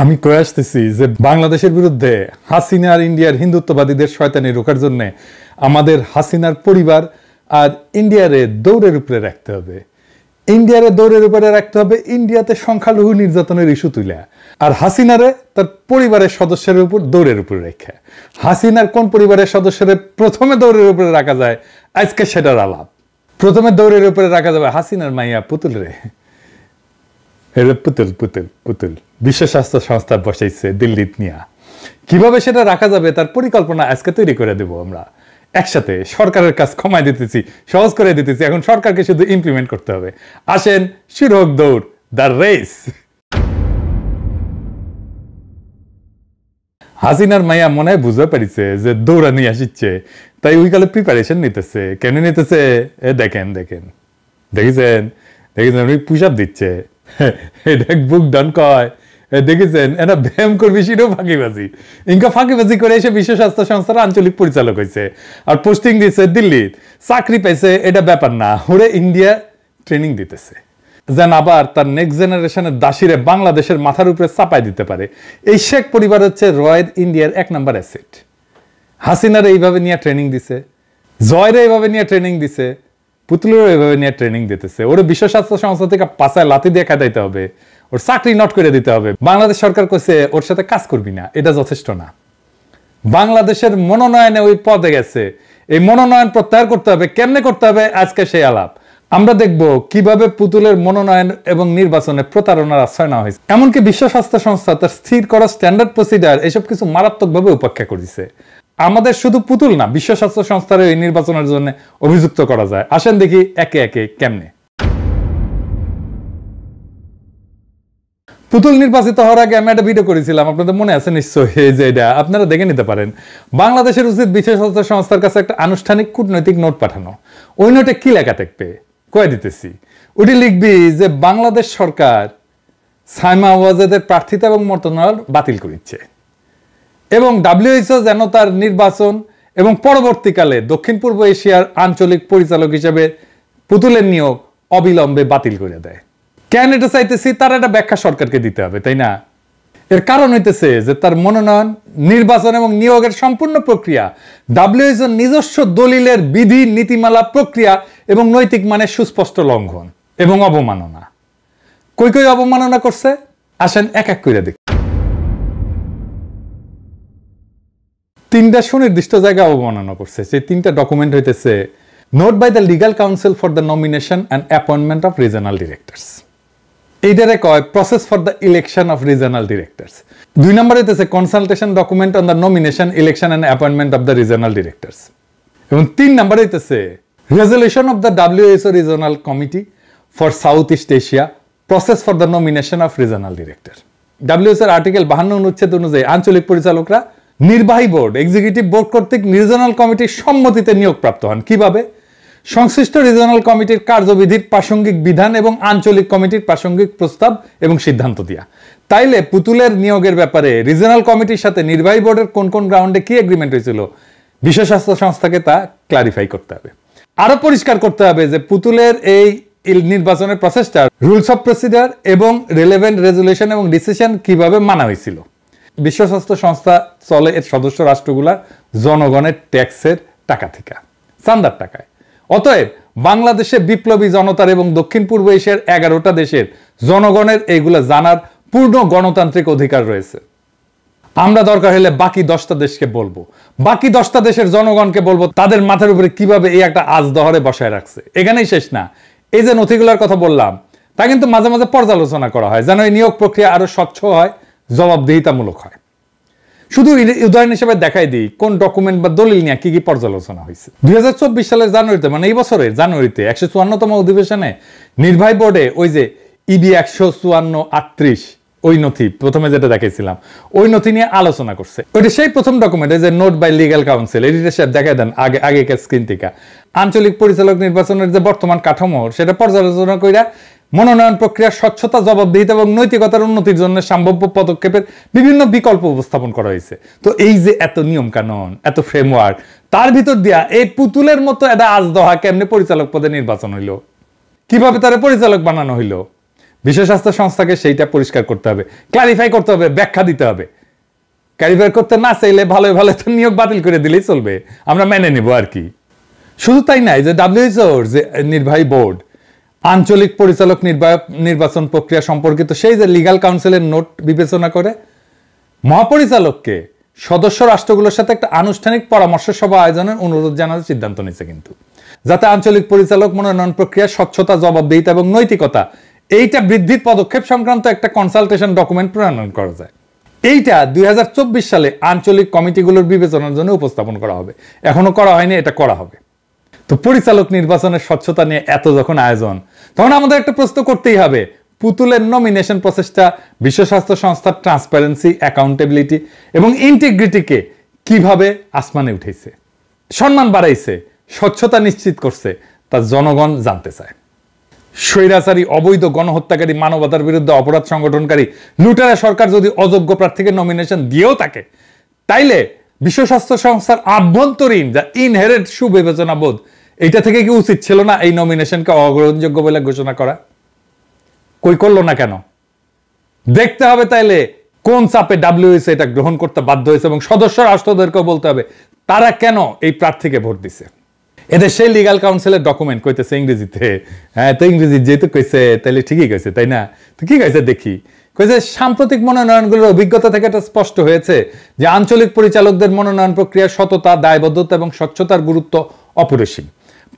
আমি কয়ে আসতেছি যে বাংলাদেশের বিরুদ্ধে হাসিনার ইন্ডিয়ার হিন্দুত্ববাদীদের শয়তানি রোখার জন্য আমাদের হাসিনার পরিবার আর ইন্ডিয়ারে দৌড়ের উপরে রাখতে হবে। ইন্ডিয়ারে দৌড়ের উপরে রাখতে হবে, ইন্ডিয়াতে সংখ্যালঘু নির্যাতনের ইস্যু তুলে, আর হাসিনারে তার পরিবারের সদস্যের উপর দৌড়ের উপরে রেখে। হাসিনার কোন পরিবারের সদস্যরে প্রথমে দৌড়ের উপরে রাখা যায় আজকে সেটার আলাপ। প্রথমে দৌড়ের উপরে রাখা যাবে হাসিনার মাইয়া পুতুল রে, পুতুল পুতুল পুতুল বিশ্ব স্বাস্থ্য সংস্থা বসাইছে দিল্লিত নিয়া। কিভাবে সেটা রাখা যাবে তার পরিকল্পনা আজকে তৈরি করে দেব আমরা একসাথে। সরকারের কাজ কমায় দিতেছি, সহজ করে দিতেছি, এখন সরকারকে শুধু ইমপ্লিমেন্ট করতে হবে। আসেন, শুরু হোক দৌড়, দ্য রেস। হাসিনার মাইয়া মনে হয় বুঝতে পারিছে যে দৌড়া নিয়ে আসিচ্ছে, তাই ওই কালে প্রিপারেশন নিতেছে। কেন নিতেছে? দেখেন দেখেন দেখেছেন দেখেছেন উনি পুশ আপ দিচ্ছে, বুক ডান কয়, দেখেছেন এরা ব্যায়াম করবি সেটাও ফাঁকিবাজি। ইনকা ফাঁকিবাজি করে এসে বিশ্ব স্বাস্থ্য সংস্থার আঞ্চলিক পরিচালক হয়েছে আর পোস্টিং দিয়েছে দিল্লির, চাকরি পাইছে, এটা ব্যাপার না, ওরে ইন্ডিয়া ট্রেনিং দিতেছে যেন আবার তার নেক্সট জেনারেশনের দাসীরে বাংলাদেশের মাথার উপরে চাপাই দিতে পারে। এই শেখ পরিবার হচ্ছে রয়ের ইন্ডিয়ার 1 নম্বর অ্যাসেট। হাসিনার এইভাবে নিয়ে ট্রেনিং দিছে, জয়রে এইভাবে নিয়ে ট্রেনিং দিছে, পুতুলেরও এইভাবে নিয়ে ট্রেনিং দিতেছে। ওরে বিশ্ব স্বাস্থ্য সংস্থা থেকে পাশায় লাথি দিয়ে খাইতে হবে, ওর চাকরি নট করে দিতে হবে। বাংলাদেশ সরকার কইছে ওর সাথে কাজ করবি না, এটা যথেষ্ট না। বাংলাদেশের মনোনয়নে ওই পদে গেছে, এই মনোনয়ন প্রত্যাহার করতে হবে। কেমনে করতে হবে আজকে সেই আলাপ আমরা দেখব, কিভাবে পুতুলের মনোনয়ন এবং নির্বাচনে প্রতারণার আশ্রয় নেওয়া হয়েছে। এমনকি বিশ্ব স্বাস্থ্য সংস্থা তার স্থির করা স্ট্যান্ডার্ড প্রসিডার এসব কিছু মারাত্মকভাবে উপেক্ষা করেছে। আমাদের শুধু পুতুল না, বিশ্ব স্বাস্থ্য সংস্থার এই নির্বাচনের জন্য অভিযুক্ত করা যায়। আসেন দেখি একে একে কেমনে। পুতুল নির্বাচিত হওয়ার আগে আমি একটা ভিডিও করেছিলাম, আপনাদের মনে আছে নিশ্চয়ই, যে এটা আপনারা দেখে নিতে পারেন। বাংলাদেশের উচিত বিশ্ব স্বাস্থ্য সংস্থার কাছে একটা আনুষ্ঠানিক কূটনৈতিক নোট পাঠানো। ওই নোটে কি লেখা থাকবে কয়ে দিতেছি। ওটি লিখবি যে বাংলাদেশ সরকার সাইমা ওয়াজেদের প্রার্থিতা এবং মনোনয়ন বাতিল করেছে এবং WHO যেন তার নির্বাচন এবং পরবর্তীকালে দক্ষিণ পূর্ব এশিয়ার আঞ্চলিক পরিচালক হিসেবে পুতুলের নিয়োগ অবিলম্বে বাতিল করে দেয়। কেন এটা চাইতেছি তার একটা ব্যাখ্যা সরকারকে দিতে হবে, তাই না? এর কারণ হইতেছে যে তার মনোনয়ন, নির্বাচন এবং নিয়োগের সম্পূর্ণ প্রক্রিয়া WHO নিজস্ব দলিলের বিধি, নীতিমালা, প্রক্রিয়া এবং নৈতিক মানের সুস্পষ্ট লঙ্ঘন এবং অবমাননা। কই কই অবমাননা করছে আসেন এক এক করে দেখি। 3টা সুনির্দিষ্ট জায়গায় অবমাননা করছে। সেই 3টা ডকুমেন্ট হইতেছে note by the legal council for the nomination and appointment of regional directors. এইটারে কয় process for the election of regional directors. 2 নম্বর হইতেছে consultation document on the nomination, election and appointment of the regional directors. এবং 3 নম্বর হইতেছে resolution of the WHO regional committee for south east Asia, process for the nomination of regional director. WHO এর article 52 অনুচ্ছেদ অনুযায়ী আঞ্চলিক পরিচালকরা নির্বাহী board, executive board কর্তৃক regional কমিটির সম্মতিতে নিয়োগপ্রাপ্ত হন। কিভাবে? সংশ্লিষ্ট রিজনাল কমিটির কার্যবিধির প্রাসঙ্গিক বিধান এবং আঞ্চলিক কমিটির প্রাসঙ্গিক প্রস্তাব এবং সিদ্ধান্ত দিয়া। তাইলে পুতুলের নিয়োগের ব্যাপারে রিজনাল কমিটির সাথে নির্বাহী বোর্ডের কোন কোন গ্রাউন্ডে কি এগ্রিমেন্ট হয়েছিল বিশ্ব স্বাস্থ্য সংস্থাকে তা ক্লারিফাই করতে হবে। আরো পরিষ্কার করতে হবে যে পুতুলের এই নির্বাচনের প্রসেসটা, রুলস অফ প্রসিডিউর এবং রিলেভেন্ট রেজুলেশন এবং ডিসিশন কিভাবে মানা হয়েছিল। বিশ্ব স্বাস্থ্য সংস্থা চলে এর সদস্য রাষ্ট্রগুলার জনগণের ট্যাক্সের টাকা থেকে, চান্দার টাকায়। অতএব বাংলাদেশে বিপ্লবী জনতার এবং দক্ষিণ পূর্ব এশিয়ার 11টা দেশের জনগণের এইগুলা জানার পূর্ণ গণতান্ত্রিক অধিকার রয়েছে। আমরা দরকার হলে বাকি 10টা দেশকে বলবো, বাকি 10টা দেশের জনগণকে বলবো তাদের মাথার উপরে কিভাবে এই একটা আজদহরে বসায় রাখছে। এখানেই শেষ না, এই যে নথিগুলোর কথা বললাম তা কিন্তু মাঝে মাঝে পর্যালোচনা করা হয় যেন এই নিয়োগ প্রক্রিয়া আরো স্বচ্ছ হয়, জবাবদিহিতামূলক হয়। শুধু উদাহরণ হিসেবে দেখাই দিই কোন ডকুমেন্ট বা দলিল নিয়ে কি কি পর্যালোচনা হয়েছে। 2024 সালের জানুয়ারিতে, মানে এই বছরের জানুয়ারিতে 154তম অধিবেশনে নির্বাহী বোর্ডে ওই যে EB 154-38 ওই নথি প্রথমে যেটা দেখাইছিলাম, ওই নথি নিয়ে আলোচনা করছে। ওইটা সেই প্রথম ডকুমেন্ট, যে note by legal council, editor সাহেব দেখাই দেন আগেকার স্ক্রিন থেকে। আঞ্চলিক পরিচালক নির্বাচনের যে বর্তমান কাঠামো সেটা পর্যালোচনা কইরা মনোনয়ন প্রক্রিয়ার স্বচ্ছতা, জবাবদিহিতা এবং নৈতিকতার উন্নতির জন্য সম্ভাব্য পদক্ষেপের বিভিন্ন বিকল্প উপস্থাপন করা হয়েছে। তো এই যে এত নিয়ম কানুন, এত ফ্রেমওয়ার্ক, তার ভিতর দিয়া এই পুতুলের মতো এটা আজদহা কেমনে পরিচালক পদে নির্বাচন হইল, কিভাবে তারা পরিচালক বানানো হইল, বিশ্ব স্বাস্থ্য সংস্থাকে সেইটা পরিষ্কার করতে হবে, ক্লারিফাই করতে হবে, ব্যাখ্যা দিতে হবে। ক্লারিফাই করতে না চাইলে ভালো ভালো তো নিয়োগ বাতিল করে দিলেই চলবে, আমরা মেনে নেব আর কি। শুধু তাই নাই, যে ডাব্লিউএইচওর যে নির্বাহী বোর্ড আঞ্চলিক পরিচালক নির্বাচন প্রক্রিয়া সম্পর্কিত সেই যে লিগ্যাল কাউন্সিলের নোট বিবেচনা করে মহাপরিচালককে সদস্য রাষ্ট্রগুলোর সাথে একটা আনুষ্ঠানিক পরামর্শ সভা আয়োজনের অনুরোধ জানার সিদ্ধান্ত নিয়েছে, কিন্তু যাতে আঞ্চলিক পরিচালক মনোনয়ন প্রক্রিয়া স্বচ্ছতা, জবাবদিহিতা এবং নৈতিকতা এইটা বৃদ্ধির পদক্ষেপ সংক্রান্ত একটা কনসালটেশন ডকুমেন্ট প্রণয়ন করা যায়। এইটা 2024 সালে আঞ্চলিক কমিটিগুলোর বিবেচনার জন্য উপস্থাপন করা হবে, এখনো করা হয়নি, এটা করা হবে। তো পরিচালক নির্বাচনের স্বচ্ছতা নিয়ে এত যখন আয়োজন, তখন আমাদের একটা প্রশ্ন করতেই হবে, পুতুলের নমিনেশন প্রসেসটা বিশ্ব স্বাস্থ্য সংস্থার ট্রান্সপারেন্সি, অ্যাকাউন্টেবিলিটি এবং ইন্টিগ্রিটিকে কিভাবে আসমানে উঠেছে, সম্মান বাড়াইছে, স্বচ্ছতা নিশ্চিত করছে, তা জনগণ জানতে চায়। স্বৈরাচারী, অবৈধ, গণহত্যাকারী, মানবতার বিরুদ্ধে অপরাধ সংগঠনকারী লুটেরা সরকার যদি অযোগ্য প্রার্থীকে নমিনেশন দিয়েও থাকে, তাইলে বিশ্ব স্বাস্থ্য সংস্থার আভ্যন্তরীণ যা ইনহেরেন্ট সুবিবেচনা বোধ, এইটা থেকে কি উচিত ছিল না এই নমিনেশনকে অগ্রহণযোগ্য বলে ঘোষণা করা? কই করলো না কেন? দেখতে হবে তাইলে কোন চাপে ডাব্লিউএইচও এটা গ্রহণ করতে বাধ্য হয়েছে, এবং সদস্য রাষ্ট্রদেরকেও বলতে হবে তারা কেন এই প্রার্থীকে ভোট দিছে। এদের সেই লিগ্যাল কাউন্সিলের ডকুমেন্ট কইতেছে ইংরেজিতে। হ্যাঁ, তো ইংরেজি যেহেতু কইছে তাইলে ঠিকই কইছে, তাই না? তো কি কইছে দেখি। কইছে সাম্প্রতিক মনোনয়নগুলোর অভিজ্ঞতা থেকে এটা স্পষ্ট হয়েছে যে আঞ্চলিক পরিচালকদের মনোনয়ন প্রক্রিয়ার সততা, দায়বদ্ধতা এবং স্বচ্ছতার গুরুত্ব অপরিসীম।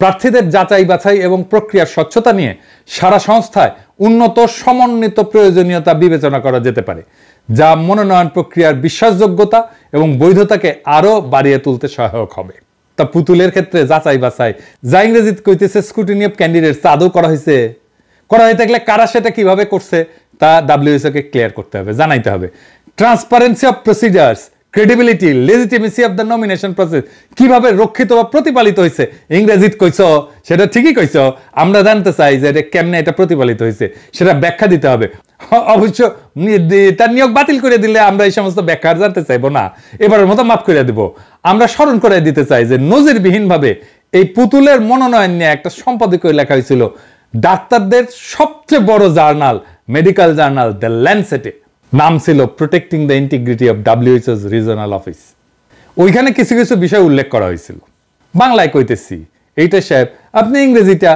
প্রার্থীদের যাচাই বাছাই এবং প্রক্রিয়ার স্বচ্ছতা নিয়ে সারা সংস্থায় উন্নত সমন্বিত প্রয়োজনীয়তা বিবেচনা করা যেতে পারে, যা মনোনয়ন প্রক্রিয়ার বিশ্বাসযোগ্যতা এবং বৈধতাকে আরো বাড়িয়ে তুলতে সহায়ক হবে। তা পুতুলের ক্ষেত্রে যাচাই বাছাই, যা ইংরেজিতে কইতেছে স্ক্রুটিনি অফ ক্যান্ডিডেটস, তা আদৌ করা হয়েছে? করা হয়ে থাকলে কারা সেটা কিভাবে করছে তা ডাব্লিউএইচও কে ক্লিয়ার করতে হবে, জানাইতে হবে। Transparency of procedures, credibility, legitimacy of the nomination process কিভাবে রক্ষিত বা প্রতিপালিত হয়েছে? ইংরেজিতে কইছো, সেটা ঠিকই কইছো, আমরা জানতে চাই যে এটা কেমনে এটা প্রতিপালিত হয়েছে, সেটা ব্যাখ্যা দিতে হবে। অবশ্য তার নিয়োগ বাতিল করে দিলে আমরা এই সমস্ত ব্যাখ্যা জানতে চাইবো না, এবারের মতো মাফ করে দিব। আমরা স্মরণ করে দিতে চাই যে নজিরবিহীন ভাবে এই পুতুলের মনোনয়ন নিয়ে একটা সম্পাদকীয় লেখা হয়েছিল ডাক্তারদের সবচেয়ে বড় জার্নাল, মেডিকেল জার্নাল দ্য ল্যান্সেটে। নাম ছিল প্রোটেক্টিং দ্য ইন্টিগ্রিটি অফ ডাব্লিউএইচও's রিজনাল অফিস। ওইখানে কিছু কিছু বিষয় উল্লেখ করা হয়েছিল। বাংলায় কইতেছি, এইটা সাহেব আপনি ইংরেজিটা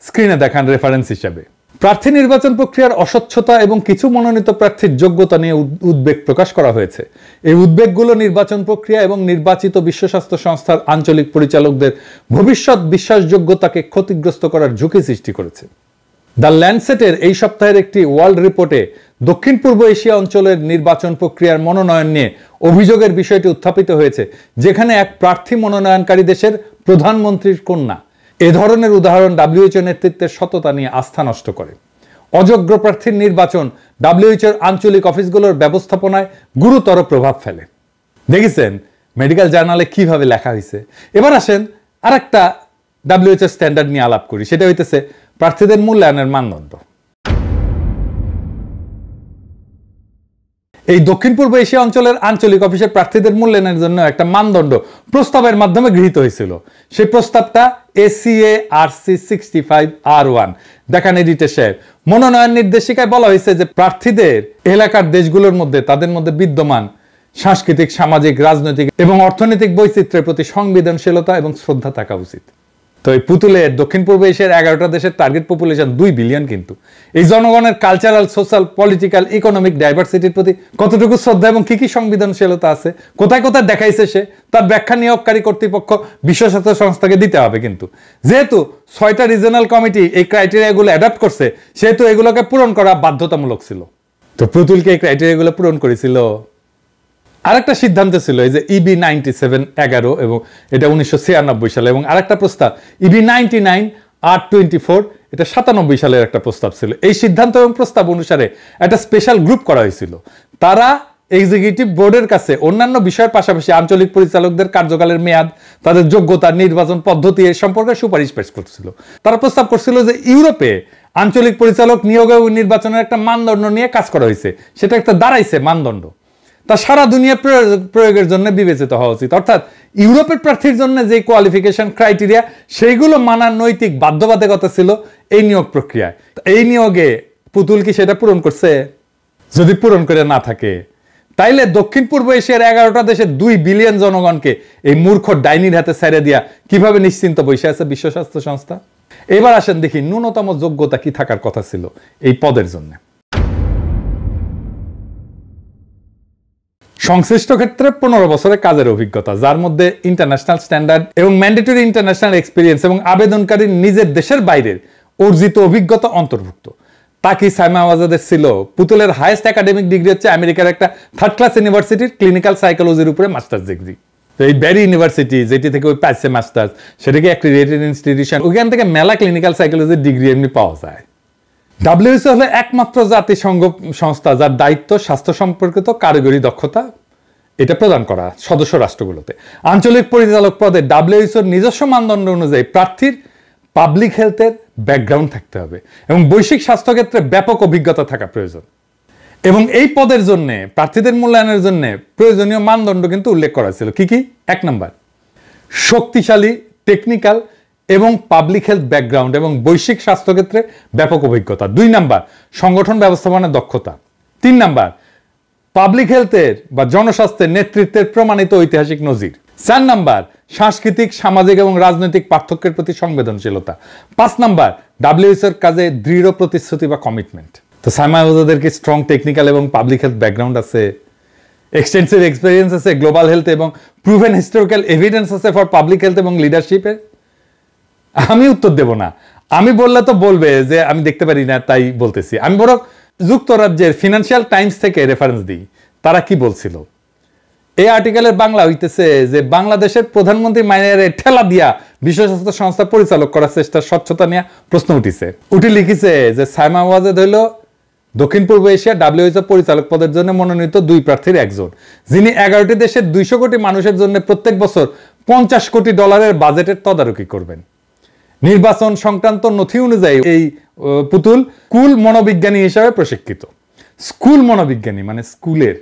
স্ক্রিনে দেখান রেফারেন্স হিসাবে। প্রার্থী নির্বাচন প্রক্রিয়ার অস্বচ্ছতা এবং কিছু মনোনীত প্রার্থীর যোগ্যতা নিয়ে উদ্বেগ প্রকাশ করা হয়েছে। এই উদ্বেগগুলো নির্বাচন প্রক্রিয়া এবং নির্বাচিত বিশ্ব স্বাস্থ্য সংস্থার আঞ্চলিক পরিচালকদের ভবিষ্যৎ বিশ্বাসযোগ্যতাকে ক্ষতিগ্রস্ত করার ঝুঁকি সৃষ্টি করেছে। দ্য ল্যান্সেটের এই সপ্তাহের একটি ওয়ার্ল্ড রিপোর্টে দক্ষিণ পূর্ব এশিয়া অঞ্চলের নির্বাচন প্রক্রিয়ার মনোনয়ন নিয়ে অভিযোগের বিষয়টি উত্থাপিত হয়েছে, যেখানে এক প্রার্থী মনোনয়নকারী দেশের প্রধানমন্ত্রীর কন্যা। এ ধরনের উদাহরণ ডাব্লিউএইচও নেতৃত্বের সততা নিয়ে আস্থা নষ্ট করে। অযোগ্য প্রার্থীর নির্বাচন ডাব্লিউএইচওর আঞ্চলিক অফিসগুলোর ব্যবস্থাপনায় গুরুতর প্রভাব ফেলে। দেখেছেন মেডিকেল জার্নালে কিভাবে লেখা হয়েছে। এবার আসেন আরেকটা ডাব্লিউএইচও স্ট্যান্ডার্ড নিয়ে আলাপ করি, সেটা হইতেছে প্রার্থীদের মূল্যায়নের মানদণ্ড। এই দক্ষিণ পূর্ব এশিয়া অঞ্চলের আঞ্চলিক অফিসের প্রার্থীদের মূল্যায়নের জন্য একটা মানদণ্ড প্রস্তাবের মাধ্যমে গৃহীত হয়েছিল। সেই প্রস্তাবটা ACARC 65R1। দেখান এডিটর সাহেব। মনোনয়ন নির্দেশিকায় বলা হয়েছে যে প্রার্থীদের এলাকার দেশগুলোর মধ্যে তাদের মধ্যে বিদ্যমান সাংস্কৃতিক, সামাজিক, রাজনৈতিক এবং অর্থনৈতিক বৈচিত্র্যের প্রতি সংবেদনশীলতা এবং শ্রদ্ধা থাকা উচিত। তো এই পুতুলের দক্ষিণ পূর্ব এশিয়ার 11টা দেশের টার্গেট পপুলেশন 2 বিলিয়ন, কিন্তু এই জনগণের কালচারাল, সোশ্যাল, পলিটিক্যাল, ইকোনমিক ডাইভার্সিটির প্রতি কতটুকু শ্রদ্ধা এবং কি কি সংবেদনশীলতা আছে, কোথায় কোথায় দেখাইছে সে, তার ব্যাখ্যা নিয়োগকারী কর্তৃপক্ষ বিশ্ব স্বাস্থ্য সংস্থাকে দিতে হবে। কিন্তু যেহেতু 6টা রিজনাল কমিটি এই ক্রাইটেরিয়াগুলো অ্যাডাপ্ট করছে, সেহেতু এগুলোকে পূরণ করা বাধ্যতামূলক ছিল। তো পুতুলকে এই ক্রাইটেরিয়াগুলো পূরণ করেছিল। আরেকটা সিদ্ধান্ত ছিল এই যে EB 9711 এবং এটা 1996 সালে, এবং আরেকটা প্রস্তাব EB 99 R24, এটা 97 সালের একটা প্রস্তাব ছিল। এই সিদ্ধান্ত এবং প্রস্তাব অনুসারে একটা স্পেশাল গ্রুপ করা হয়েছিল। তারা এক্সিকিউটিভ বোর্ডের কাছে অন্যান্য বিষয়ের পাশাপাশি আঞ্চলিক পরিচালকদের কার্যকালের মেয়াদ, তাদের যোগ্যতা, নির্বাচন পদ্ধতি এর সম্পর্কে সুপারিশ পেশ করছিল। তারা প্রস্তাব করছিল যে ইউরোপে আঞ্চলিক পরিচালক নিয়োগ এবং নির্বাচনের একটা মানদণ্ড নিয়ে কাজ করা হয়েছে, সেটা একটা দাঁড়াইছে মানদণ্ড, তা সারা দুনিয়া প্রয়োগের জন্য বিবেচিত হওয়া উচিত। অর্থাৎ ইউরোপের প্রার্থীর জন্য যে কোয়ালিফিকেশন ক্রাইটেরিয়া, সেইগুলো মানার নৈতিক বাধ্যবাধকতা ছিল এই নিয়োগ প্রক্রিয়ায়। এই নিয়োগে পুতুল কি সেটা পূরণ করছে? যদি পূরণ করে না থাকে, তাইলে দক্ষিণ পূর্ব এশিয়ার 11টা দেশের 2 বিলিয়ন জনগণকে এই মূর্খ ডাইনির হাতে ছেড়ে দিয়া কিভাবে নিশ্চিন্ত বসে আছে বিশ্ব স্বাস্থ্য সংস্থা? এবার আসেন দেখি ন্যূনতম যোগ্যতা কি থাকার কথা ছিল এই পদের জন্য। সংশ্লিষ্ট ক্ষেত্রে 15 বছরের কাজের অভিজ্ঞতা, যার মধ্যে ইন্টারন্যাশনাল স্ট্যান্ডার্ড এবং ম্যান্ডেটরি ইন্টারন্যাশনাল এক্সপিরিয়েন্স এবং আবেদনকারীর নিজের দেশের বাইরের অর্জিত অভিজ্ঞতা অন্তর্ভুক্ত। তাকি সাইমা আওয়াজেদের ছিল পুতুলের হাইয়েস্ট একাডেমিক ডিগ্রি হচ্ছে আমেরিকার একটা 3rd ক্লাস ইউনিভার্সিটির ক্লিনিক্যাল সাইকোলজির উপরে মাস্টার্স ডিগ্রি। তো এই ব্যারি ইউনিভার্সিটি যেটি থেকে ওই পাইছে মাস্টার্স, সেটাকে অ্যাক্রিডিটেড ইনস্টিটিউশন, ওখান থেকে মেলা ক্লিনিক্যাল সাইকোলজির ডিগ্রি এমনি পাওয়া যায়। WHO হলো একমাত্র জাতিসংঘ সংস্থা যার দায়িত্ব স্বাস্থ্য সম্পর্কিত কারিগরি দক্ষতা এটা প্রদান করা সদস্য রাষ্ট্রগুলোতে। আঞ্চলিক পরিচালক পদে WHOর নিজস্ব মানদণ্ড অনুযায়ী প্রার্থীর পাবলিক হেলথের ব্যাকগ্রাউন্ড থাকতে হবে এবং বৈশ্বিক স্বাস্থ্য ক্ষেত্রে ব্যাপক অভিজ্ঞতা থাকা প্রয়োজন। এবং এই পদের জন্য প্রার্থীদের মূল্যায়নের জন্য প্রয়োজনীয় মানদণ্ড কিন্তু উল্লেখ করা ছিল। কি কি? 1 নাম্বার, শক্তিশালী টেকনিক্যাল এবং পাবলিক হেলথ ব্যাকগ্রাউন্ড এবং বৈশ্বিক স্বাস্থ্য ক্ষেত্রে ব্যাপক অভিজ্ঞতা। 2 নাম্বার, সংগঠন ব্যবস্থাপনার দক্ষতা। 3 নাম্বার, পাবলিক হেলথের বা জনস্বাস্থ্যের নেতৃত্বের প্রমাণিত ঐতিহাসিক নজির। 4 নাম্বার, সাংস্কৃতিক, সামাজিক এবং রাজনৈতিক পার্থক্যের প্রতি সংবেদনশীলতা। 5 নাম্বার, WHOর কাজে দৃঢ় প্রতিশ্রুতি বা কমিটমেন্ট। তো সাইমা আওয়াজেদের কি স্ট্রং টেকনিক্যাল এবং পাবলিক হেলথ ব্যাকগ্রাউন্ড আছে, এক্সটেন্সিভ এক্সপেরিয়েন্স আছে গ্লোবাল হেলথ এবং প্রুভেন হিস্টোরিক্যাল এভিডেন্স আছে ফর পাবলিক হেলথ এবং লিডারশিপের? আমি উত্তর দেব না। আমি বললে তো বলবে যে আমি দেখতে পারি না তাই বলতেছি। আমি বরং যুক্তরাজ্যের ফিনান্সিয়াল টাইমস থেকে রেফারেন্স দিই, তারা কি বলছিল। এই আর্টিকেলের বাংলা হইতেছে যে বাংলাদেশের প্রধানমন্ত্রী মাইনারে ঠেলা দিয়া বিশ্ব স্বাস্থ্য সংস্থা পরিচালক করার চেষ্টার স্বচ্ছতা নিয়ে প্রশ্ন উঠি লিখিছে যে সাইমা ওয়াজেদ হইল দক্ষিণ পূর্ব এশিয়া WHO পরিচালক পদের জন্য মনোনীত 2 প্রার্থীর একজন, যিনি 11টি দেশের 200 কোটি মানুষের জন্য প্রত্যেক বছর $50 কোটি বাজেটের তদারকি করবেন। নির্বাচন সংক্রান্ত নথি অনুযায়ী এই পুতুল স্কুল মনোবিজ্ঞানী হিসাবে প্রশিক্ষিত। স্কুল মনোবিজ্ঞানী মানে স্কুলের,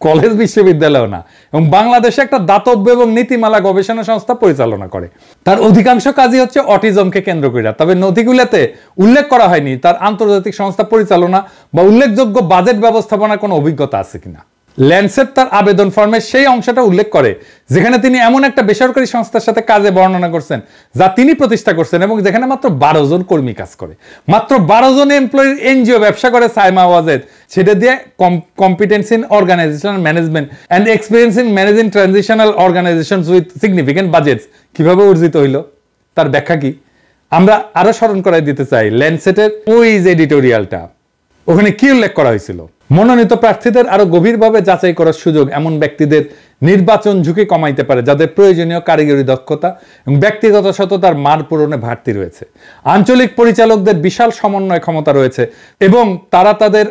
কলেজ বিশ্ববিদ্যালয় না। এবং বাংলাদেশে একটা দাতব্য এবং নীতিমালা গবেষণা সংস্থা পরিচালনা করে। তার অধিকাংশ কাজই হচ্ছে অটিজমকে কেন্দ্র করে। তবে নথিগুলোতে উল্লেখ করা হয়নি তার আন্তর্জাতিক সংস্থা পরিচালনা বা উল্লেখযোগ্য বাজেট ব্যবস্থাপনার কোনো অভিজ্ঞতা আছে কিনা। ল্যান্ডসেট তার আবেদন ফর্মে সেই অংশটা উল্লেখ করে যেখানে তিনি এমন একটা বেসরকারি সংস্থার সাথে কাজে বর্ণনা করছেন যা তিনি প্রতিষ্ঠা করছেন এবং যেখানে মাত্র 12 জন কর্মী কাজ করে। মাত্র 12 জন এমপ্লয়ির এনজিও ব্যবসা করে সাইমা ওয়াজেদ। সেটা দিয়ে competence in organisational management and experience in managing transitional organisations with significant budgets কিভাবে অর্জিত হইল তার ব্যাখ্যা কি? আমরা আরো স্মরণ করাই দিতে চাই ল্যান্ডসেটের ওই যে এডিটোরিয়ালটা, ওখানে কি উল্লেখ করা হয়েছিল? মনোনীত প্রার্থীদের আরো গভীরভাবে যাচাই করার সুযোগ এমন ব্যক্তিদের নির্বাচন ঝুঁকি কমাইতে পারে যাদের প্রয়োজনীয় কারিগরি দক্ষতা এবং ব্যক্তিগত সততার মান পূরণে ঘাটতি রয়েছে। আঞ্চলিক পরিচালকদের বিশাল সমন্বয় ক্ষমতা রয়েছে এবং তারা তাদের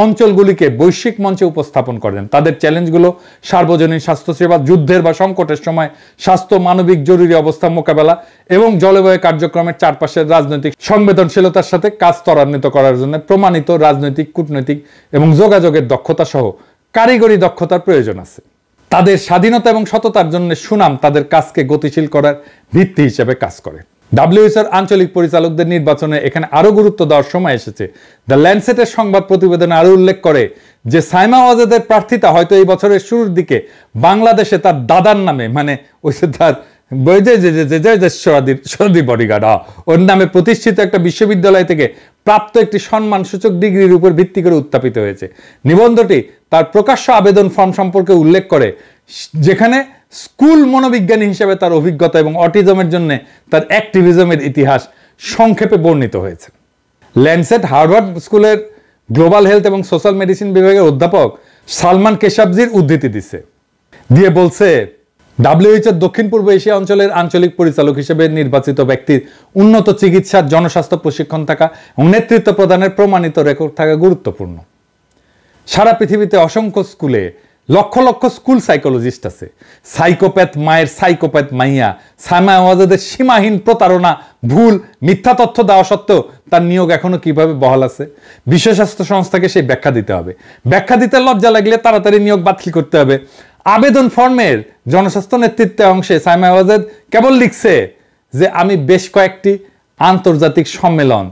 অঞ্চলগুলিকে বৈশ্বিক মঞ্চে উপস্থাপন করেন। তাদের চ্যালেঞ্জগুলো সার্বজনীন স্বাস্থ্যসেবা, যুদ্ধের বা সংকটের সময় স্বাস্থ্য, মানবিক জরুরি অবস্থা মোকাবেলা এবং জলবায়ু কার্যক্রমের চারপাশের রাজনৈতিক সংবেদনশীলতার সাথে কাজ ত্বরান্বিত করার জন্য প্রমাণিত রাজনৈতিক, কূটনৈতিক এবং যোগাযোগের দক্ষতা সহ কারিগরি দক্ষতার প্রয়োজন আছে। তাদের স্বাধীনতা এবং সততার জন্য সুনাম তাদের কাজকে গতিশীল করার ভিত্তি হিসেবে কাজ করে। WHOর আঞ্চলিক পরিচালকদের নির্বাচনে এখানে আরো গুরুত্ব দেওয়ার সময় এসেছে। দ্য ল্যান্ডসেটের সংবাদ প্রতিবেদনে আরো উল্লেখ করে যে সাইমা ওয়াজেদের প্রার্থিতা হয়তো এই বছরের শুরুর দিকে বাংলাদেশে তার দাদার নামে, মানে ওই তার বডিগার্ড ওর নামে প্রতিষ্ঠিত একটা বিশ্ববিদ্যালয় থেকে প্রাপ্ত একটি সম্মানসূচক ডিগ্রির উপর ভিত্তি করে উত্থাপিত হয়েছে। নিবন্ধটি তার প্রকাশ্য আবেদন ফর্ম সম্পর্কে উল্লেখ করে, যেখানে স্কুল মনোবিজ্ঞানী হিসেবে তার অভিজ্ঞতা এবং অটিজমের জন্য তার অ্যাক্টিভিজমের ইতিহাস সংক্ষেপে বর্ণিত হয়েছে। ল্যান্ডসেট হার্ভার্ড স্কুলের গ্লোবাল হেলথ এবং সোশ্যাল মেডিসিন বিভাগের অধ্যাপক সালমান কেশাবজির উদ্ধৃতি দিয়ে বলছে, WHO দক্ষিণ পূর্ব এশিয়া অঞ্চলের আঞ্চলিক পরিচালক হিসেবে নির্বাচিত ব্যক্তির উন্নত চিকিৎসার, জনস্বাস্থ্য প্রশিক্ষণ থাকা এবং নেতৃত্ব প্রদানের প্রমাণিত রেকর্ড থাকা গুরুত্বপূর্ণ। সারা পৃথিবীতে অসংখ্য স্কুলে লক্ষ লক্ষ স্কুল সাইকোলজিস্ট আছে। সাইকোপ্যাথ মায়ের সাইকোপ্যাথ মাইয়া সাইমা ওয়াজেদের সীমাহীন প্রতারণা, ভুল, মিথ্যা তথ্য দেওয়া সত্ত্বেও তার নিয়োগ এখনো কিভাবে বহাল আছে? বিশ্ব স্বাস্থ্য সংস্থাকে সেই ব্যাখ্যা দিতে হবে। ব্যাখ্যা দিতে লজ্জা লাগলে তাড়াতাড়ি নিয়োগ বাতিল করতে হবে। আবেদন ফর্মের জনস্বাস্থ্য নেতৃত্বে অংশে সাইমা ওয়াজেদ কেবল লিখছে যে আমি বেশ কয়েকটি আন্তর্জাতিক সম্মেলন,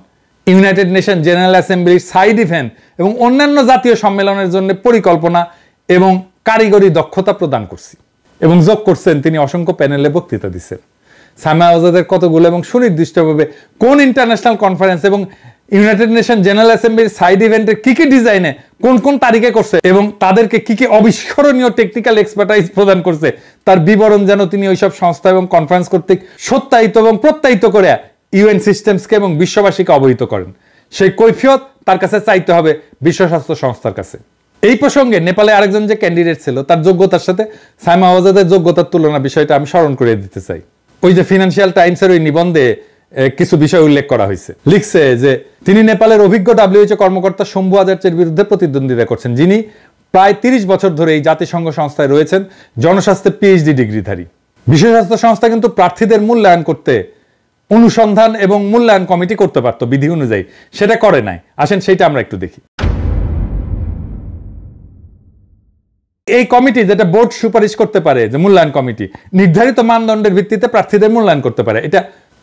ইউনাইটেড নেশন জেনারেল অ্যাসেম্বলির সাইড ইভেন্ট এবং অন্যান্য জাতীয় সম্মেলনের জন্য পরিকল্পনা এবং কারিগরি দক্ষতা প্রদান করছি। এবং যোগ করছেন তিনি অসংখ্য প্যানেলে বক্তৃতা দিচ্ছেন। সাইমা ওয়াজেদের কতগুলো এবং সুনির্দিষ্টভাবে কোন ইন্টারন্যাশনাল কনফারেন্স এবং ইউনাইটেড নেশন জেনারেল অ্যাসেম্বলির সাইড ইভেন্টের কি কি ডিজাইনে কোন কোন তারিখে করছে এবং তাদেরকে কি কি অবিস্মরণীয় টেকনিক্যাল এক্সপার্টাইজ প্রদান করছে তার বিবরণ যেন তিনি ওইসব সংস্থা এবং কনফারেন্স কর্তৃক সত্যায়িত এবং প্রত্যায়িত করে ইউএন সিস্টেমসকে এবং বিশ্ববাসীকে অবহিত করেন, সেই কৈফিয়ত তার কাছে চাইতে হবে বিশ্ব স্বাস্থ্য সংস্থার কাছে। এই প্রসঙ্গে নেপালে আরেকজন যে ক্যান্ডিডেট ছিল তার যোগ্যতার সাথে সাইমা ওয়াজেদের যোগ্যতার তুলনা বিষয়টা আমি স্মরণ করিয়ে দিতে চাই। ওই যে ফিনান্সিয়াল টাইমসের ওই নিবন্ধে কিছু বিষয় উল্লেখ করা হয়েছে। লিখছে যে তিনি নেপালের অভিজ্ঞ WHO কর্মকর্তা শম্ভু আচার্যের বিরুদ্ধে প্রতিদ্বন্দ্বিতা করছেন, যিনি প্রায় 30 বছর ধরে এই জাতিসংঘ সংস্থায় রয়েছেন, জনস্বাস্থ্যে PhD ডিগ্রিধারী। বিশ্ব স্বাস্থ্য সংস্থা কিন্তু প্রার্থীদের মূল্যায়ন করতে অনুসন্ধান এবং মূল্যায়ন কমিটি করতে পারতো বিধি অনুযায়ী, সেটা করে নাই। আসেন সেইটা আমরা একটু দেখি। এই কমিটি যেটা বোর্ড সুপারিশ করতে পারে, যে মূল্যায়ন কমিটি নির্ধারিত মানদণ্ডের ভিত্তিতে প্রার্থীদের মূল্যায়ন করতে পারে।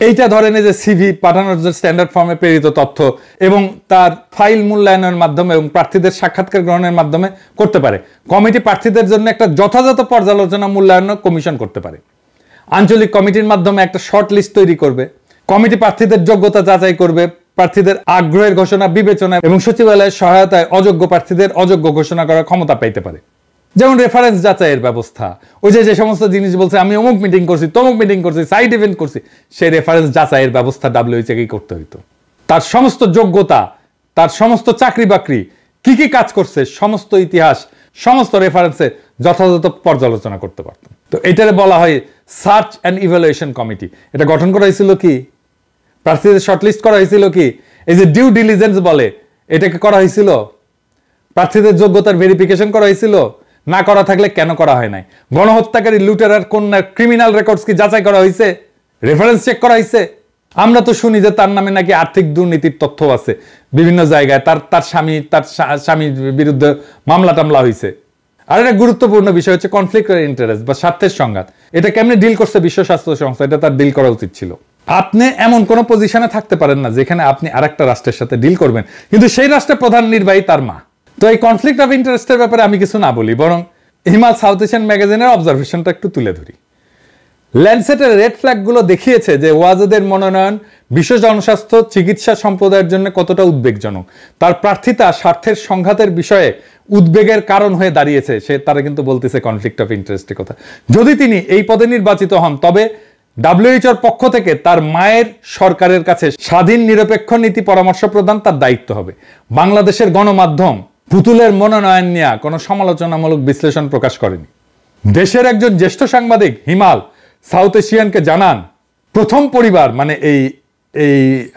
এইটা ধরেন যে সিভি পাঠানোর যে স্ট্যান্ডার্ড ফর্মে প্রেরিত তথ্য এবং তার ফাইল মূল্যায়নের মাধ্যমে এবং প্রার্থীদের সাক্ষাৎকার গ্রহণের মাধ্যমে করতে পারে। কমিটি প্রার্থীদের জন্য একটা যথাযথ পর্যালোচনা মূল্যায়ন কমিশন করতে পারে। আঞ্চলিক কমিটির মাধ্যমে একটা শর্ট লিস্ট তৈরি করবে। কমিটি প্রার্থীদের যোগ্যতা যাচাই করবে, প্রার্থীদের আগ্রহের ঘোষণা বিবেচনা এবং সচিবালয়ের সহায়তায় অযোগ্য প্রার্থীদের অযোগ্য ঘোষণা করার ক্ষমতা পাইতে পারে। যেমন রেফারেন্স যাচাইয়ের ব্যবস্থা, ওই যে সমস্ত জিনিস বলছে আমি অমুক মিটিং করছি, তমুক মিটিং করছি, সাইড ইভেন্ট করছি, সেই রেফারেন্স যাচাইয়ের ব্যবস্থা WHO-কেই করতে হইতো। তার সমস্ত যোগ্যতা, তার সমস্ত চাকরি বাকরি, কি কি কাজ করছে, সমস্ত ইতিহাস, সমস্ত রেফারেন্সে যথাযথ পর্যালোচনা করতে পারত। তো এটারে বলা হয় সার্চ অ্যান্ড ইভ্যালুয়েশন কমিটি। এটা গঠন করা হয়েছিল কি, প্রার্থীদের শর্টলিস্ট করা হয়েছিল কি, এই যে ডিউ ডিলিজেন্স বলে এটাকে করা হয়েছিল, প্রার্থীদের যোগ্যতার ভেরিফিকেশন করা হয়েছিল, না করা থাকলে কেন করা হয় নাই, গণহত্যাকারী লুটেরার কন্যার ক্রিমিনাল রেকর্ডস কি যাচাই করা হয়েছে, রেফারেন্স চেক করা হয়েছে। আমরা তো শুনি যে তার নামে নাকি আর্থিক দুর্নীতির তথ্য আছে বিভিন্ন জায়গায়, তার স্বামীর বিরুদ্ধে মামলা টামলা হয়েছে। আর একটা গুরুত্বপূর্ণ বিষয় হচ্ছে কনফ্লিক্ট অফ ইন্টারেস্ট বা স্বার্থের সংঘাত। এটা কেমনে ডিল করছে বিশ্ব স্বাস্থ্য সংস্থা, এটা তার ডিল করা উচিত ছিল। আপনি এমন কোন পজিশনে থাকতে পারেন না যেখানে আপনি আরেকটা রাষ্ট্রের সাথে ডিল করবেন, কিন্তু সেই রাষ্ট্রের প্রধান নির্বাহী তার মা। তো এই কনফ্লিক্ট অফ ইন্টারেস্টের ব্যাপারে আমি কিছু না বলি, বরং হিমাল সাউথ এশিয়ান ম্যাগাজিনের অবজারভেশনটা একটু তুলে ধরি। ল্যান্ডসেটের রেড ফ্ল্যাগ গুলো দেখিয়েছে যে ওয়াজেদের মনোনয়ন বিশ্ব জনস্বাস্থ্য চিকিৎসা সম্প্রদায়ের জন্য কতটা উদ্বেগজনক। তার প্রার্থিতা স্বার্থের সংঘাতের বিষয়ে উদ্বেগের কারণ হয়ে দাঁড়িয়েছে, তারা কিন্তু বলতেছে কনফ্লিক্ট অফ ইন্টারেস্টের কথা। যদি তিনি এই পদে নির্বাচিত হন, তবে WHO পক্ষ থেকে তার মায়ের সরকারের কাছে স্বাধীন নিরপেক্ষ নীতি পরামর্শ প্রদান তার দায়িত্ব হবে। বাংলাদেশের গণমাধ্যম পুতুলের মনোনয়ন নিয়ে কোনো সমালোচনামূলক বিশ্লেষণ প্রকাশ করেনি। দেশের একজন জ্যেষ্ঠ সাংবাদিক হিমাল সাউথ এশিয়ানকে জানান, প্রথম পরিবার মানে এই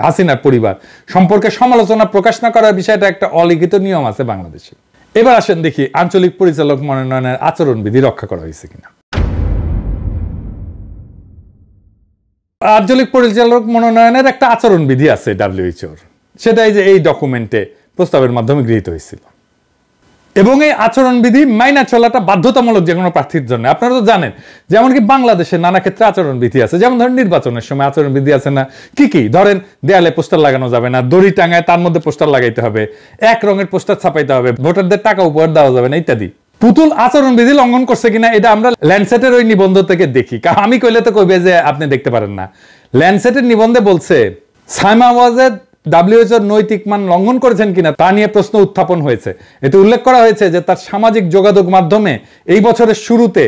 হাসিনার পরিবার সম্পর্কে সমালোচনা প্রকাশ না করার বিষয়টা একটা অলিখিত নিয়ম আছে বাংলাদেশে। এবার আসেন দেখি আঞ্চলিক পরিচালক মনোনয়নের আচরণবিধি রক্ষা করা হয়েছে কিনা। আঞ্চলিক পরিচালক মনোনয়নের একটা আচরণবিধি আছে WHO-র, সেটাই যে এই ডকুমেন্টে প্রস্তাবের মাধ্যমে গৃহীত হয়েছিল। এবং এই আচরণবিধি মাইনা চলাটা বাধ্যতামূলক যে কোনো প্রার্থীর জন্য। আপনারা তো জানেন যে এমনকি বাংলাদেশে নানা ক্ষেত্রে আচরণবিধি আছে, যেমন ধরেন নির্বাচনের সময় আচরণবিধি আছে না, কি ধরেন দেয়ালে পোস্টার লাগানো যাবে না, দড়ি টাঙায় তার মধ্যে পোস্টার লাগাইতে হবে, এক রঙের পোস্টার ছাপাইতে হবে, ভোটারদের টাকা উপহার দেওয়া যাবে না ইত্যাদি। পুতুল আচরণবিধি লঙ্ঘন করছে কিনা এটা আমরা ল্যান্ডসেটের ওই নিবন্ধ থেকে দেখি। আমি কইলে তো কইবে যে আপনি দেখতে পারেন না। ল্যান্ডসেটের নিবন্ধে বলছে সাইমা ওয়াজেদ WHO-র নৈতিক মান লঙ্ঘন করেছেন কিনা তা নিয়ে প্রশ্ন উত্থাপন হয়েছে। এতে উল্লেখ করা হয়েছে যে তার সামাজিক যোগাযোগ মাধ্যমে এই বছরের শুরুতে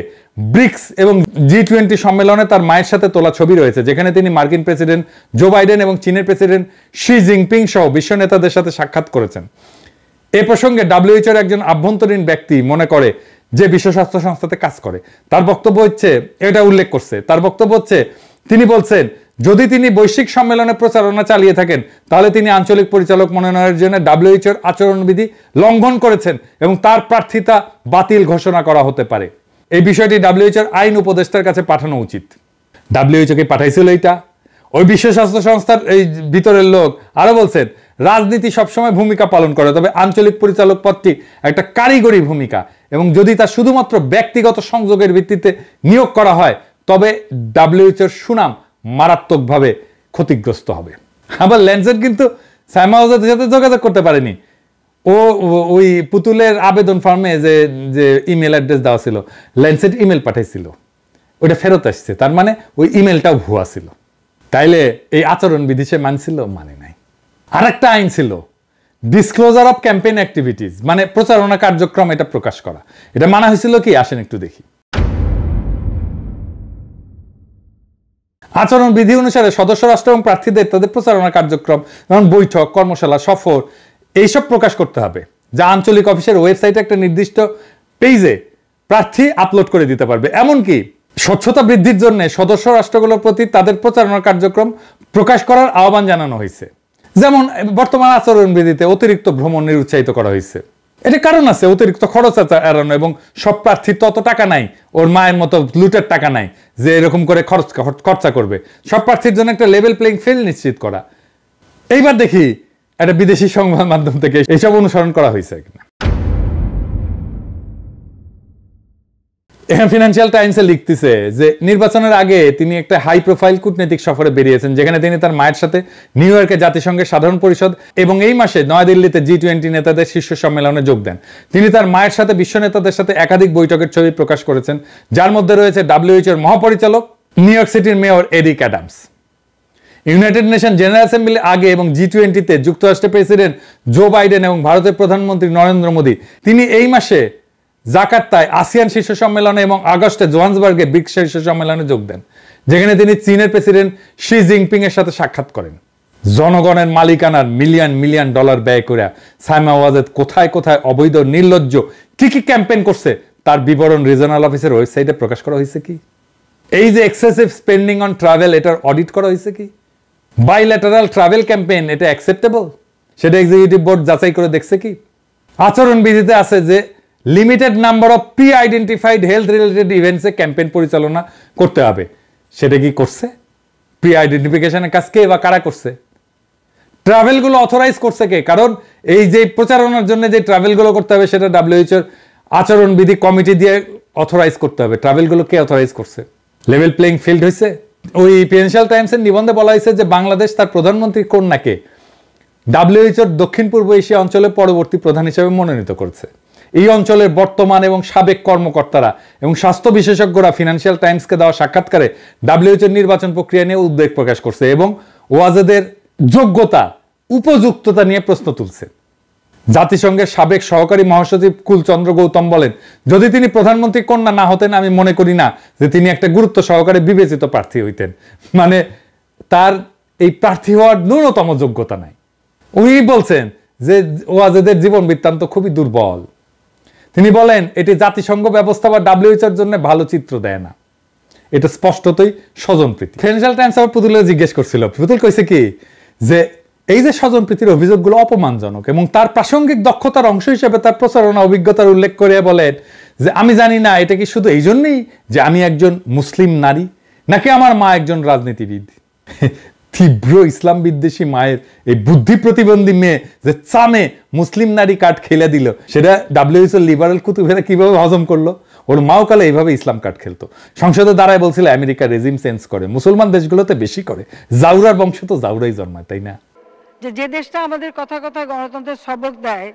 ব্রিক্স এবং G20 সম্মেলনে তার মায়ের সাথে তোলা ছবি রয়েছে, যেখানে তিনি মার্কিন প্রেসিডেন্ট জো বাইডেন এবং চীনের প্রেসিডেন্ট শি জিনপিং সহ বিশ্ব নেতাদের সাথে সাক্ষাৎ করেছেন। এ প্রসঙ্গে WHO-র একজন আভ্যন্তরীণ ব্যক্তি মনে করে যে বিশ্ব স্বাস্থ্য সংস্থাতে কাজ করে, তার বক্তব্য হচ্ছে, এটা উল্লেখ করছে, তার বক্তব্য হচ্ছে তিনি বলছেন যদি তিনি বৈশ্বিক সম্মেলনে প্রচারণা চালিয়ে থাকেন তাহলে তিনি আঞ্চলিক পরিচালক মনোনয়নের জন্য WHO-র আচরণবিধি লঙ্ঘন করেছেন এবং তার প্রার্থিতা বাতিল ঘোষণা করা হতে পারে। এই বিষয়টি WHO-র আইন উপদেষ্টার কাছে পাঠানো উচিত। WHO-কে পাঠাইছিল এটা। ওই বিশ্ব স্বাস্থ্য সংস্থার এই ভিতরের লোক আরো বলছেন রাজনীতি সবসময় ভূমিকা পালন করে, তবে আঞ্চলিক পরিচালক পদটি একটা কারিগরি ভূমিকা এবং যদি তা শুধুমাত্র ব্যক্তিগত সংযোগের ভিত্তিতে নিয়োগ করা হয় তবে WHO-র সুনাম মারাত্মকভাবে ক্ষতিগ্রস্ত হবে। আবার ল্যান্ডসেট কিন্তু সাইমা ওয়াজেদের সাথে যোগাযোগ করতে পারেনি। ও ওই পুতুলের আবেদন ফর্মে যে ইমেল অ্যাড্রেস দেওয়া ছিল, ল্যান্সেট ইমেল পাঠাইছিল, ওটা ফেরত আসছে, তার মানে ওই ইমেলটাও ভুয়া ছিল। তাইলে এই আচরণবিধি সে মানছিল? মানে নাই। আর একটা আইন ছিল ডিসক্লোজার অফ ক্যাম্পেইন অ্যাক্টিভিটিস, মানে প্রচারণা কার্যক্রম এটা প্রকাশ করা। এটা মানা হয়েছিল কি? আসেন একটু দেখি। আচরণ বিধি অনুসারে সদস্য রাষ্ট্র এবং প্রার্থীদের তাদের প্রচারণা কার্যক্রম, যেমন বৈঠক, কর্মশালা, সফর, এইসব প্রকাশ করতে হবে, যা আঞ্চলিক অফিসের ওয়েবসাইটে একটা নির্দিষ্ট পেজে প্রার্থী আপলোড করে দিতে পারবে। এমনকি স্বচ্ছতা বৃদ্ধির জন্য সদস্য রাষ্ট্রগুলোর প্রতি তাদের প্রচারণা কার্যক্রম প্রকাশ করার আহ্বান জানানো হয়েছে। যেমন বর্তমান আচরণবিধিতে অতিরিক্ত ভ্রমণ নিরুৎসাহিত করা হয়েছে। এটা কারণ আছে, অতিরিক্ত খরচ এড়ানো, এবং সব প্রার্থীর তত টাকা নাই, ওর মায়ের মতো লুটের টাকা নাই যে এরকম করে খরচা করবে। সব প্রার্থীর জন্য একটা লেভেল প্লেইং ফিল্ড নিশ্চিত করা। এইবার দেখি একটা বিদেশি সংবাদ মাধ্যম থেকে এইসব অনুসরণ করা হয়েছে কিনা। এখন ফিনান্সিয়াল টাইমসে লিখতেছে যে নির্বাচনের আগে তিনি একটা হাই প্রোফাইল কূটনৈতিক সফরে বেরিয়েছেন, যেখানে তিনি তার মায়ের সাথে নিউ ইয়র্কে জাতিসংঘের সাধারণ পরিষদ এবং এই মাসে নয়াদিল্লিতে G20 নেতাদের শীর্ষ সম্মেলনে যোগ দেন। তিনি তার মায়ের সাথে বিশ্ব নেতাদের সাথে একাধিক বৈঠকের ছবি প্রকাশ করেছেন, যার মধ্যে রয়েছে WHO মহাপরিচালক, নিউ ইয়র্ক সিটির mayor Eric Adams. United Nation general assembly আগে এবং G20-তে যুক্তরাষ্ট্রের প্রেসিডেন্ট জো বাইডেন এবং ভারতের প্রধানমন্ত্রী নরেন্দ্র মোদী তিনি এই মাসে জাকার্তায় আসিয়ান শীর্ষ সম্মেলনে এবং আগস্টে জোহান্সবার্গে ব্রিক্স শীর্ষ সম্মেলনে যোগ দেন, যেখানে তিনি চীনের প্রেসিডেন্ট শি জিনপিং এর সাথে সাক্ষাৎ করেন। জনগণের মালিকানার মিলিয়ন মিলিয়ন ডলার ব্যয় করে সাইমা ওয়াজেদ কোথায় কোথায় অবৈধ, নির্লজ্জ কি কি ক্যাম্পেইন করছে তার বিবরণ রিজনাল অফিসের ওয়েবসাইটে প্রকাশ করা হয়েছে কি? এই যে এক্সেসিভ স্পেন্ডিং অন ট্রাভেল, এটার অডিট করা হয়েছে কি? বাইল্যাটারাল ট্রাভেল ক্যাম্পেইন, এটা অ্যাকসেপ্টেবল? সেটা এক্সিকিউটিভ বোর্ড যাচাই করে দেখছে কি? আচরণবিধিতে আছে যে limited number of pre identified health related ইভেন্টসে ক্যাম্পেইন পরিচালনা করতে হবে। সেটা কি করছে? প্রি আইডেন্টিফিকেশনের কাজ কে বা কারা করছে? ট্রাভেলগুলো অথরাইজ করছে কে? কারণ এই যে প্রচারণার জন্য যে ট্রাভেলগুলো করতে হবে সেটা WHO আচরণবিধি কমিটি দিয়ে অথরাইজ করতে হবে। ট্রাভেলগুলো কে অথরাইজ করছে? লেভেল প্লেইং ফিল্ড হয়েছে? ওই ফিনান্সিয়াল টাইমসের নিবন্ধে বলা হয়েছে যে বাংলাদেশ তার প্রধানমন্ত্রী কন্যাকে WHO দক্ষিণ পূর্ব এশিয়া অঞ্চলের পরবর্তী প্রধান হিসেবে মনোনীত করেছে। এই অঞ্চলের বর্তমান এবং সাবেক কর্মকর্তারা এবং স্বাস্থ্য বিশেষজ্ঞরা ফিনান্সিয়াল টাইমসকে দেওয়া সাক্ষাৎকারে WHO নির্বাচন প্রক্রিয়া নিয়ে উদ্বেগ প্রকাশ করছে এবং ওয়াজেদের যোগ্যতা, উপযুক্ততা নিয়ে প্রশ্ন তুলছে। জাতিসংঘের সাবেক সহকারী মহাসচিব কুলচন্দ্র গৌতম বলেন, যদি তিনি প্রধানমন্ত্রী কন্যা না হতেন আমি মনে করি না যে তিনি একটা গুরুত্ব সহকারে বিবেচিত প্রার্থী হইতেন। মানে তার এই প্রার্থী হওয়ার ন্যূনতম যোগ্যতা নাই। উনি বলছেন যে ওয়াজেদের জীবন বৃত্তান্ত খুবই দুর্বল। তিনি বলেন এটি জাতিসংঘ ব্যবস্থা বা WHO জন্য ভালো চিত্র দেয় না। এটা স্পষ্টতই স্বজনপ্রীতি। ফিনান্সিয়াল টাইমস আবার পুতুলে জিজ্ঞেস করছিল, পুতুল কইছে কি যে এই যে স্বজনপ্রীতির অভিযোগগুলো অপমানজনক এবং তার প্রাসঙ্গিক দক্ষতার অংশ হিসেবে তার প্রচারণা অভিজ্ঞতার উল্লেখ করে বলেন যে আমি জানি না এটা কি শুধু এই জন্যই যে আমি একজন মুসলিম নারী, নাকি আমার মা একজন রাজনীতিবিদ। তীব্র ইসলাম বিদ্বেষী মায়ের এই বুদ্ধি প্রতিবন্ধী মেয়ে যে চামে মুসলিম নারী কার্ড খেলে দিল, সেটা WHO লিবারেল কুতুবেরা কিভাবে হজম করলো? ওর মাও কালে এইভাবে ইসলাম কার্ড খেলতো। সংসদে দাঁড়ায় বলছিল আমেরিকা রেজিম চেঞ্জ করে, মুসলমান দেশগুলোতে বেশি করে। জাউরার বংশ তো জাউরাই জন্মায়, তাই না? যে দেশটা আমাদের কথা কথা গণতন্ত্রের সবক দেয়,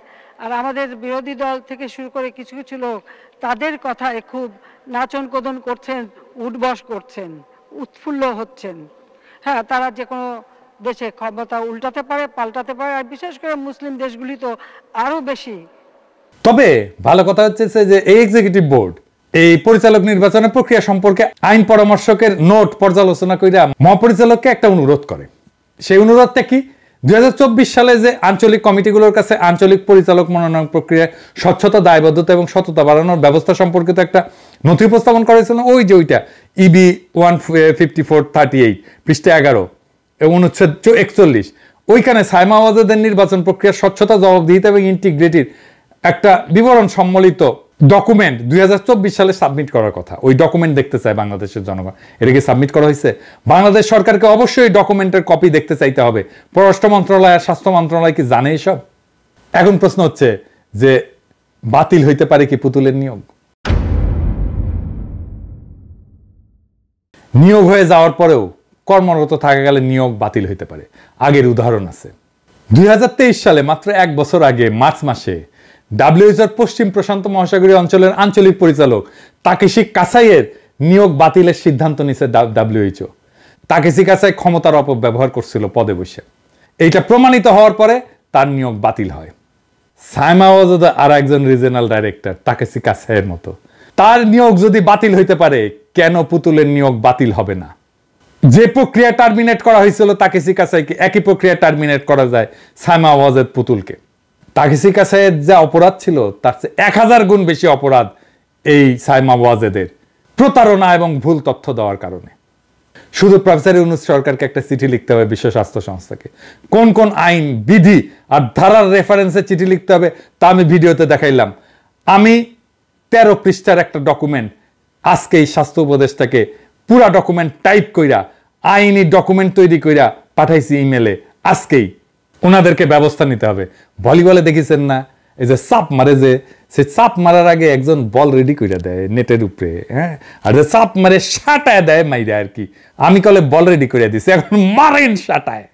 আর আমাদের বিরোধী দল থেকে শুরু করে কিছু কিছু লোক তাদের কথায় খুব নাচন কোদন করছেন, উঠবস করছেন, উৎফুল্ল হচ্ছেন। হ্যাঁ, তারা যে কোনো দেশে ক্ষমতা উল্টাতে পারে, পাল্টাতে পারে, আর বিশেষ করে মুসলিম দেশগুলি তো আরো বেশি। তবে ভালো কথা হচ্ছে যে এই এক্সিকিউটিভ বোর্ড এই পরিচালক নির্বাচনের প্রক্রিয়া সম্পর্কে আইন পরামর্শকের নোট পর্যালোচনা করে মহাপরিচালককে একটা অনুরোধ করে। সেই অনুরোধটা কি? 2024 সালে যে আঞ্চলিক কমিটিগুলোর কাছে আঞ্চলিক পরিচালক মনোনয়ন প্রক্রিয়ায় স্বচ্ছতা, দায়বদ্ধতা এবং সততা বাড়ানোর ব্যবস্থা সম্পর্কিত একটা নথি উপস্থাপন করেছিল। ওই যে ওইটা EB 15438 পৃষ্ঠা 11 এবং অনুচ্ছেদ 41, ওইখানে সাইমা ওয়াজেদের নির্বাচন প্রক্রিয়ার স্বচ্ছতা, জবাবদিহিতা এবং ইন্টিগ্রিটির একটা বিবরণ সম্মিলিত ডকুমেন্ট 2024 সালে সাবমিট করার কথা। ওই ডকুমেন্ট দেখতে চায় বাংলাদেশের জনগণ। এটা কি সাবমিট করা হয়েছে? বাংলাদেশ সরকারকে অবশ্যই ডকুমেন্টের কপি দেখতে চাইতে হবে। পররাষ্ট্র মন্ত্রণালয় আর স্বাস্থ্য মন্ত্রণালয় কি জানে এসব? এখন প্রশ্ন হচ্ছে যে বাতিল হইতে পারে কি পুতুলের নিয়োগ? নিয়োগ হয়ে যাওয়ার পরেও কর্মরত থাকা গেলে নিয়োগ বাতিল হইতে পারে। আগের উদাহরণ আছে। 2023 সালে মাত্র 1 বছর আগে মার্চ মাসে ডাব্লিউএইচওর পশ্চিম প্রশান্ত মহাসাগরীয় অঞ্চলের আঞ্চলিক পরিচালক তাকেশি কাসাইয়ের নিয়োগ বাতিলের সিদ্ধান্ত নিছে ডাব্লিউএইচও। তাকেশি কাসাই ক্ষমতার অপব্যবহার করছিল পদে বসে। এইটা প্রমাণিত হওয়ার পরে তার নিয়োগ বাতিল হয়। সাইমা ওয়াজেদ আর একজন রিজিওনাল ডাইরেক্টর তাকেশি কাসাইয়ের মতো। তার নিয়োগ যদি বাতিল হইতে পারে, কেন পুতুলের নিয়োগ বাতিল হবে না? যে প্রক্রিয়া টার্মিনেট করা হয়েছিল তাকেশি কাসাইকে, একই প্রক্রিয়া টার্মিনেট করা যায় সাইমা ওয়াজেদ পুতুলকে। তাকেশি কাসাইয়ের যা অপরাধ ছিল তার চেয়ে 1000 গুণ বেশি অপরাধ এই সাইমা ওয়াজেদের প্রতারণা এবং ভুল তথ্য দেওয়ার কারণে। শুধু প্রফেসর ইউনূস সরকারকে একটা চিঠি লিখতে হবে বিশ্ব স্বাস্থ্য সংস্থাকে। কোন কোন আইন, বিধি আর ধারার রেফারেন্সে চিঠি লিখতে হবে তা আমি ভিডিওতে দেখাইলাম। আমি 13 পৃষ্ঠার একটা ডকুমেন্ট আজকে এই স্বাস্থ্য উপদেষ্টাকে পুরা ডকুমেন্ট টাইপ কইরা আইনি ডকুমেন্ট তৈরি কইরা পাঠাইছি ইমেলে। আজকেই ওনাদেরকে ব্যবস্থা নিতে হবে। ভলিবলে দেখেছেন না, এই যে চাপ মারে, যে সে চাপ মারার আগে একজন বল রেডি কইরা দেয় নেটের উপরে, হ্যাঁ, আর যে চাপ মারে সাটায় দেয় মাইরা আর কি। আমি কলে বল রেডি কইরা দিছি, এখন মারেন সাটায়।